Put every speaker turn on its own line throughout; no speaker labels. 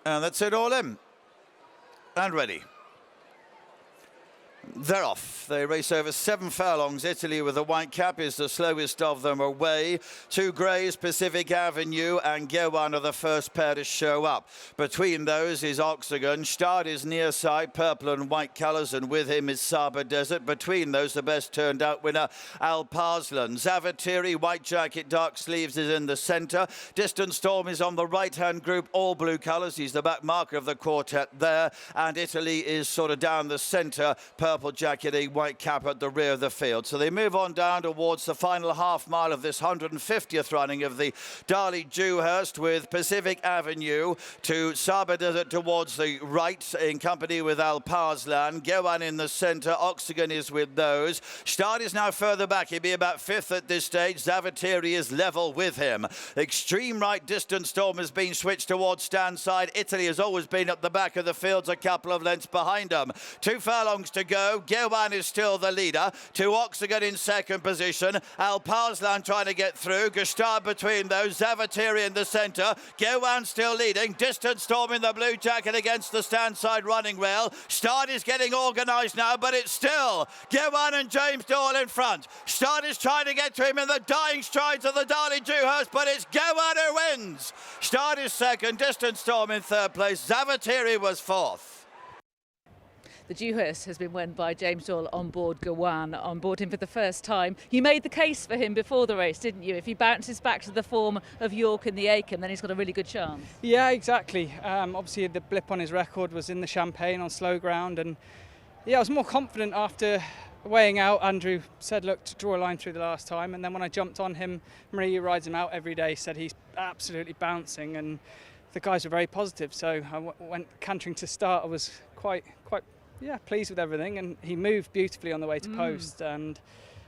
And that's it, all in. And ready. They're off. They race over 7 furlongs. Italy with the white cap is the slowest of them away. 2 greys, Pacific Avenue and Gewan are the first pair to show up. Between those is Oxygen. Gstaad is near side, purple and white colours, and with him is Saba Desert. Between those, the best turned out winner, Alparslan. Zavateri, white jacket, dark sleeves, is in the centre. Distant Storm is on the right-hand group, all blue colours. He's the back marker of the quartet there. And Italy is sort of down the centre, purple jacket, a white cap at the rear of the field. So they move on down towards the final half mile of this 150th running of the Darley Dewhurst, with Pacific Avenue to Saba Desert towards the right in company with Alparslan. Gewan in the centre. Oxygen is with those. Gstaad is now further back. He'll be about 5th at this stage. Zavateri is level with him. Extreme right, Distant Storm has been switched towards stand side. Italy has always been at the back of the fields, a couple of lengths behind them. 2 furlongs to go. Gewan is still the leader. 2 Oxygen in second position. Alparslan trying to get through. Gstaad between those. Zavateri in the centre. Gewan still leading. Distant Storm in the blue jacket against the stand side running rail. Gstaad is getting organised now, but it's still Gewan and James Doyle in front. Gstaad is trying to get to him in the dying strides of the Darley Dewhurst, but it's Gewan who wins. Gstaad is second. Distant Storm in third place. Zavateri was 4th.
The Dewhurst has been won by James Doyle on board Gewan, on board him for the first time. You made the case for him before the race, didn't you? If he bounces back to the form of York in the Acomb, then he's got a really good chance.
Yeah, exactly. Obviously the blip on his record was in the Champagne on slow ground, and yeah, I was more confident after weighing out. Andrew said, look, to draw a line through the last time, and then when I jumped on him, Marie, who rides him out every day, said he's absolutely bouncing, and the guys were very positive. So I went cantering to start. I was quite pleased with everything, and he moved beautifully on the way to post, and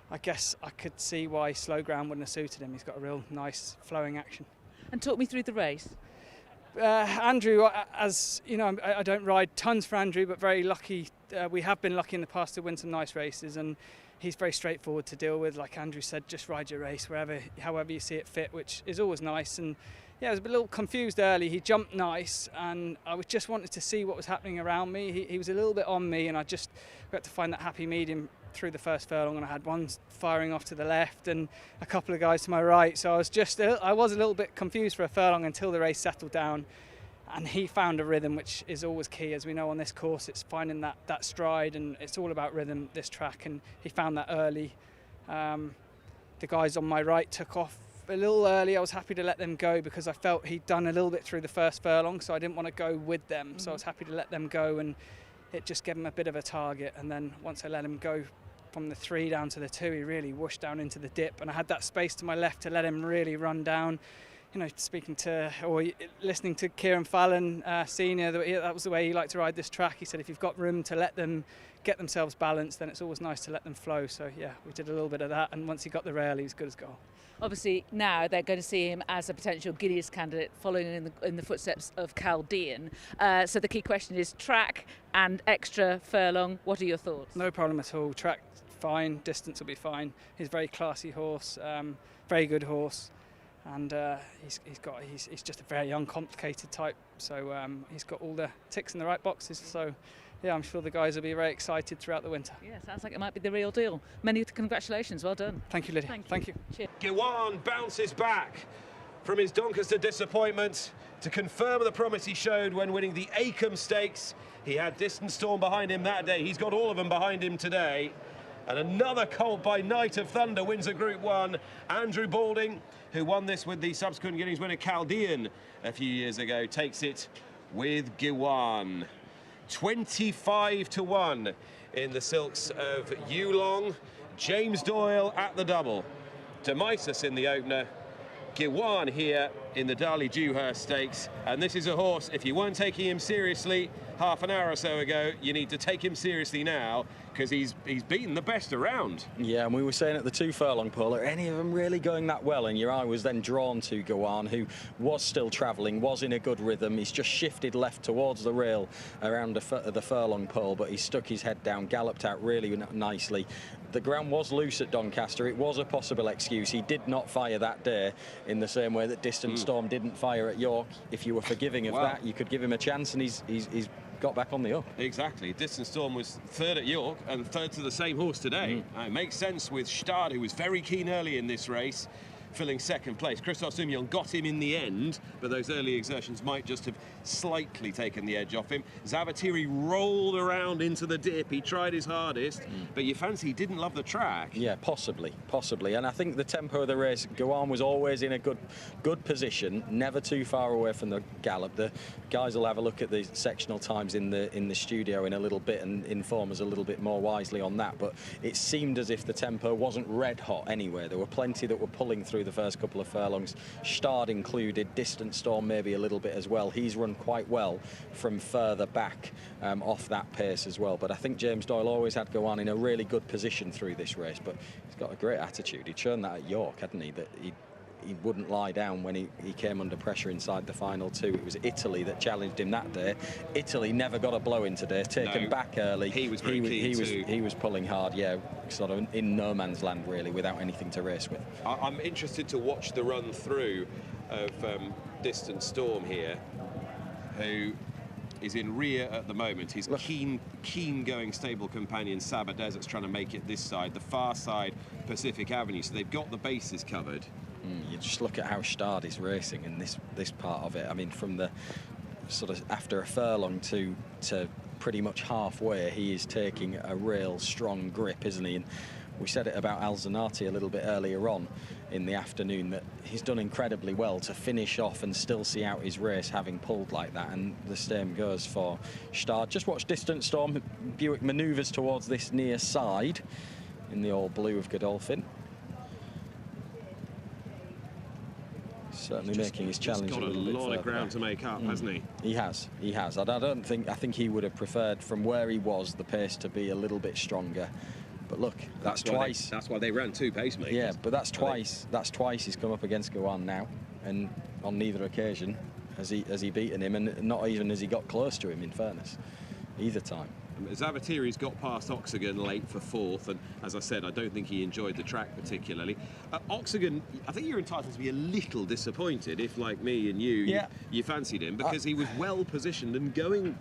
I guess I could see why slow ground wouldn't have suited him. He's got a real nice flowing action.
And talk me through the race.
Andrew, as you know, I don't ride tons for Andrew, but very lucky. We have been lucky in the past to win some nice races, and he's very straightforward to deal with. Like Andrew said, just ride your race however you see it fit, which is always nice. And yeah, I was a little confused early. He jumped nice, and I just wanted to see what was happening around me. He was a little bit on me, and I just got to find that happy medium through the first furlong, and I had one firing off to the left and a couple of guys to my right. So I was a little bit confused for a furlong until the race settled down, and he found a rhythm, which is always key. As we know on this course, it's finding that stride, and it's all about rhythm, this track, and he found that early. The guys on my right took off a little early. I was happy to let them go because I felt he'd done a little bit through the first furlong, so I didn't want to go with them. So I was happy to let them go, and it just gave him a bit of a target. And then once I let him go from the 3 down to the 2, he really whooshed down into the dip, and I had that space to my left to let him really run down. You know, speaking to or listening to Kieran Fallon Senior, that was the way he liked to ride this track. He said if you've got room to let them get themselves balanced, then it's always nice to let them flow. So yeah, we did a little bit of that, and once he got the rail, he was good as gold.
Obviously now they're going to see him as a potential Guineas candidate, following in the footsteps of Chaldean. So the key question is track and extra furlong. What are your thoughts?
No problem at all. Track fine, distance will be fine. He's a very classy horse, very good horse, and he's just a very uncomplicated type. So he's got all the ticks in the right boxes. So yeah, I'm sure the guys will be very excited throughout the winter.
Yeah, sounds like it might be the real deal. Many congratulations, well done.
Thank you, Lydia. Thank you.
Cheers.
Gewan bounces back from his Doncaster disappointment to confirm the promise he showed when winning the Acomb Stakes. He had Distant Storm behind him that day. He's got all of them behind him today. And another colt by Night of Thunder wins a Group 1. Andrew Balding, who won this with the subsequent Guineas winner Chaldean a few years ago, takes it with Gewan. 25-1 in the silks of Yulong. James Doyle at the double. Demisis in the opener. Gewan here in the Darley Dewhurst Stakes. And this is a horse, if you weren't taking him seriously half an hour or so ago, you need to take him seriously now, because he's beaten the best around.
Yeah, and we were saying at the 2 furlong poll, are any of them really going that well? And your eye was then drawn to Gewan, who was still travelling, was in a good rhythm. He's just shifted left towards the rail around the furlong pole, but he stuck his head down, galloped out really nicely. The ground was loose at Doncaster. It was a possible excuse. He did not fire that day in the same way that Distant Storm didn't fire at York, if you were forgiving of that, you could give him a chance, and he's got back on the up.
Exactly. Distant Storm was third at York and third to the same horse today. It makes sense with Gstaad, who was very keen early in this race, filling second place. Christophe Soumillon got him in the end, but those early exertions might just have slightly taken the edge off him. Zavateri rolled around into the dip. He tried his hardest, but you fancy he didn't love the track.
Yeah, possibly. And I think the tempo of the race, Gewan was always in a good position, never too far away from the gallop. The guys will have a look at the sectional times in the studio in a little bit and inform us a little bit more wisely on that, but it seemed as if the tempo wasn't red hot anywhere. There were plenty that were pulling through the first couple of furlongs, Gstaad included, Distant Storm maybe a little bit as well. He's run quite well from further back off that pace as well, but I think James Doyle always had Gewan in a really good position through this race, but he's got a great attitude. He'd shown that at York, hadn't he, that he wouldn't lie down when he came under pressure inside the final two. It was Italy that challenged him that day. Italy never got a blow in today, taken back early.
He was very keen too.
He was pulling hard, yeah, sort of in no man's land really, without anything to race with.
I'm interested to watch the run through of Distant Storm here, who is in rear at the moment. His keen going stable companion Saba Desert's trying to make it this side, the far side Pacific Avenue, so they've got the bases covered.
You just look at how Gstaad is racing in this part of it. I mean, from the sort of after a furlong to pretty much halfway, he is taking a real strong grip, isn't he? And we said it about Alzanati a little bit earlier on in the afternoon, that he's done incredibly well to finish off and still see out his race having pulled like that, and the same goes for Gstaad. Just watch Distant Storm. Buick manoeuvres towards this near side in the all blue of Godolphin. Certainly making his challenge
got a lot of ground to make up, hasn't he?
He has. I think he would have preferred, from where he was, the pace to be a little bit stronger. But look, that's twice.
That's why they ran two pacemakers.
Yeah, but that's twice. That's twice he's come up against Gewan now, and on neither occasion has he beaten him, and not even has he got close to him. In fairness, either time.
Zavateri's got past Oxygen late for fourth, and as I said, I don't think he enjoyed the track particularly. Oxygen, I think you're entitled to be a little disappointed if, like me and you fancied him, because he was well positioned and going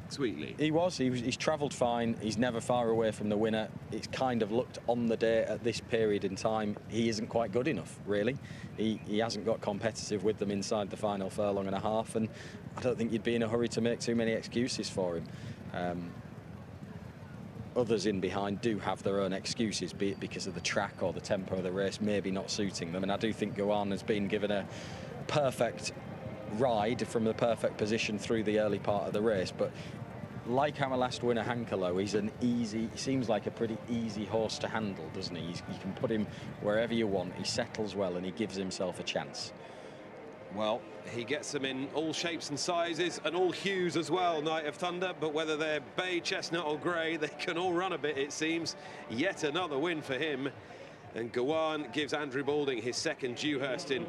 sweetly. He's travelled fine. He's never far away from the winner. It's kind of looked on the day at this period in time, he isn't quite good enough, really. He hasn't got competitive with them inside the final furlong and a half, and I don't think you'd be in a hurry to make too many excuses for him. Others in behind do have their own excuses, be it because of the track or the tempo of the race maybe not suiting them, and I do think Gewan has been given a perfect ride from the perfect position through the early part of the race, but like our last winner Hankalo, he seems like a pretty easy horse to handle, doesn't he? You can put him wherever you want, he settles well and he gives himself a chance. Well, he gets them in all shapes and sizes and all hues as well, Night of Thunder, but whether they're bay, chestnut or grey, they can all run a bit, it seems. Yet another win for him, and Gewan gives Andrew Balding his second Dewhurst in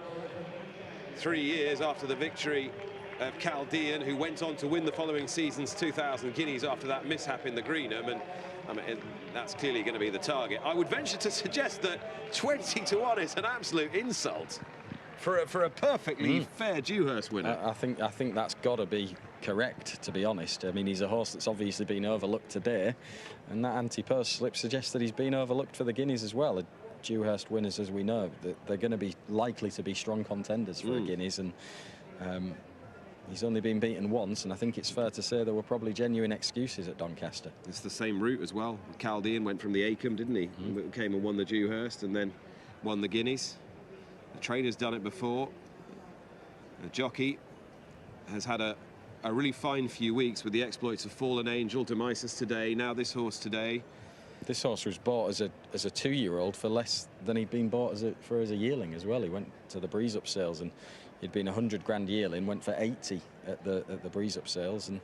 3 years after the victory of Chaldean, who went on to win the following season's 2,000 guineas after that mishap in the Greenham, and I mean, that's clearly going to be the target. I would venture to suggest that 20 to 1 is an absolute insult for a perfectly fair Dewhurst winner.
I think that's got to be correct, to be honest. I mean, he's a horse that's obviously been overlooked today, and that anti-post slip suggests that he's been overlooked for the Guineas as well. Dewhurst winners, as we know, they're going to be likely to be strong contenders for a Guineas, and he's only been beaten once, and I think it's fair to say there were probably genuine excuses at Doncaster.
It's the same route as well. Chaldean went from the Acomb, didn't he? Came and won the Dewhurst and then won the Guineas. The trainer's done it before. The jockey has had a really fine few weeks with the exploits of Fallen Angel, Demisis today, now this horse today.
This horse was bought as a 2-year-old for less than he'd been bought as a yearling as well. He went to the Breeze Up sales, and he'd been 100 grand yearling, went for 80 at the Breeze Up sales, and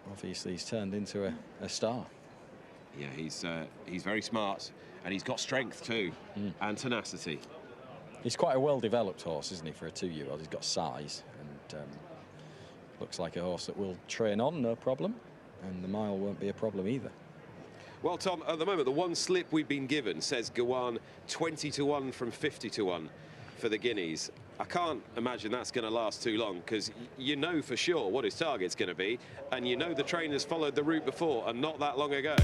obviously he's turned into a star.
Yeah, he's very smart, and he's got strength too, and tenacity.
He's quite a well-developed horse, isn't he, for a 2-year-old? He's got size, and looks like a horse that will train on, no problem, and the mile won't be a problem either.
Well, Tom, at the moment, the one slip we've been given says Gewan 20 to 1 from 50 to 1 for the Guineas. I can't imagine that's going to last too long, because you know for sure what his target's going to be, and you know the trainers followed the route before and not that long ago.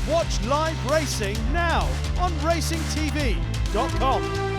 Watch live racing now on racingtv.com.